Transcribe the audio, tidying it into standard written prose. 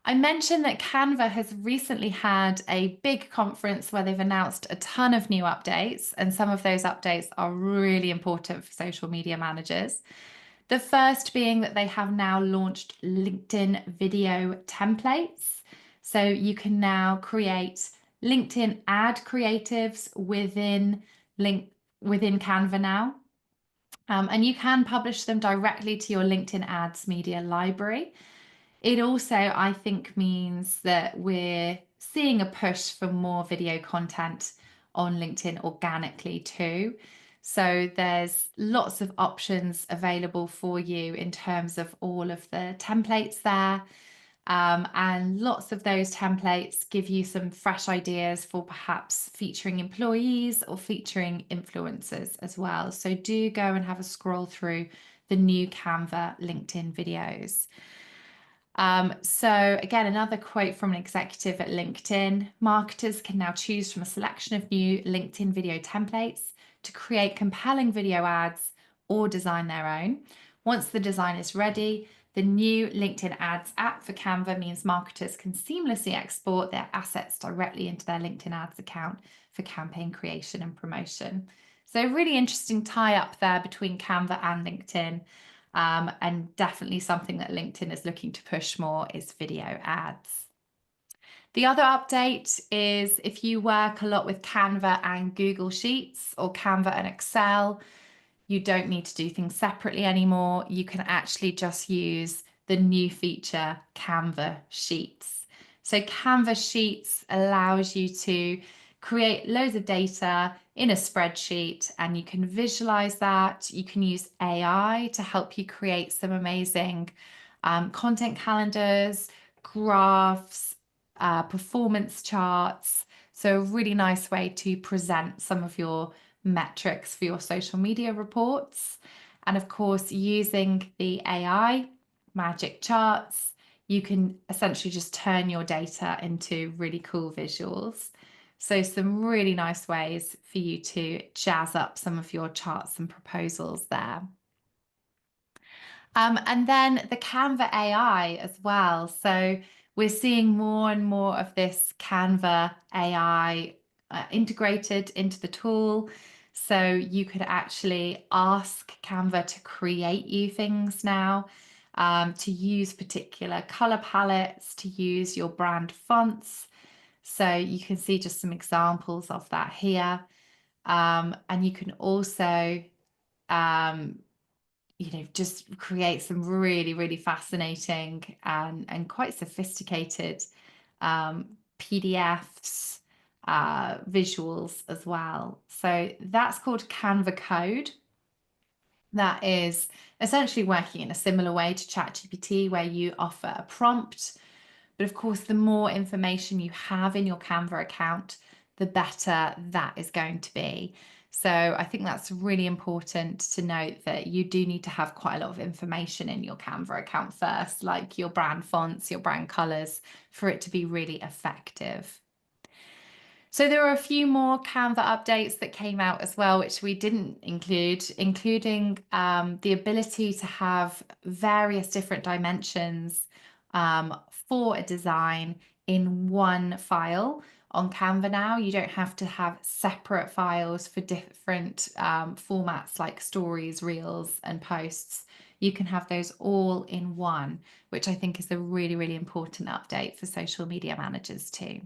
I mentioned that Canva has recently had a big conference where they've announced a ton of new updates, and some of those updates are really important for social media managers. The first being that they have now launched LinkedIn video templates. So you can now create LinkedIn ad creatives within Canva now. And you can publish them directly to your LinkedIn ads media library. It also, I think, means that we're seeing a push for more video content on LinkedIn organically too. So there's lots of options available for you in terms of all of the templates there. And lots of those templates give you some fresh ideas for perhaps featuring employees or featuring influencers as well. So do go and have a scroll through the new Canva LinkedIn videos. So again, another quote from an executive at LinkedIn: marketers can now choose from a selection of new LinkedIn video templates to create compelling video ads or design their own. Once the design is ready, the new LinkedIn Ads app for Canva means marketers can seamlessly export their assets directly into their LinkedIn Ads account for campaign creation and promotion. So really interesting tie up there between Canva and LinkedIn. And definitely something that LinkedIn is looking to push more is video ads. The other update is if you work a lot with Canva and Google Sheets or Canva and Excel, you don't need to do things separately anymore. You can actually just use the new feature, Canva Sheets. So Canva Sheets allows you to create loads of data in a spreadsheet, and you can visualize that. You can use AI to help you create some amazing content calendars, graphs, performance charts. So a really nice way to present some of your metrics for your social media reports. And of course, using the AI magic charts, you can essentially just turn your data into really cool visuals. So some really nice ways for you to jazz up some of your charts and proposals there. And then the Canva AI as well. So we're seeing more and more of this Canva AI integrated into the tool. So you could actually ask Canva to create you things now, to use particular color palettes, to use your brand fonts. So you can see just some examples of that here. And you can also just create some really, really fascinating and quite sophisticated PDFs, visuals as well. So that's called Canva Code. That is essentially working in a similar way to ChatGPT, where you offer a prompt. But of course, the more information you have in your Canva account, the better that is going to be. So I think that's really important to note, that you do need to have quite a lot of information in your Canva account first, like your brand fonts, your brand colors, for it to be really effective. So there are a few more Canva updates that came out as well, which we didn't include, including the ability to have various different dimensions for a design in one file on Canva now. You don't have to have separate files for different formats like stories, reels, and posts. You can have those all in one, which I think is a really, really important update for social media managers too.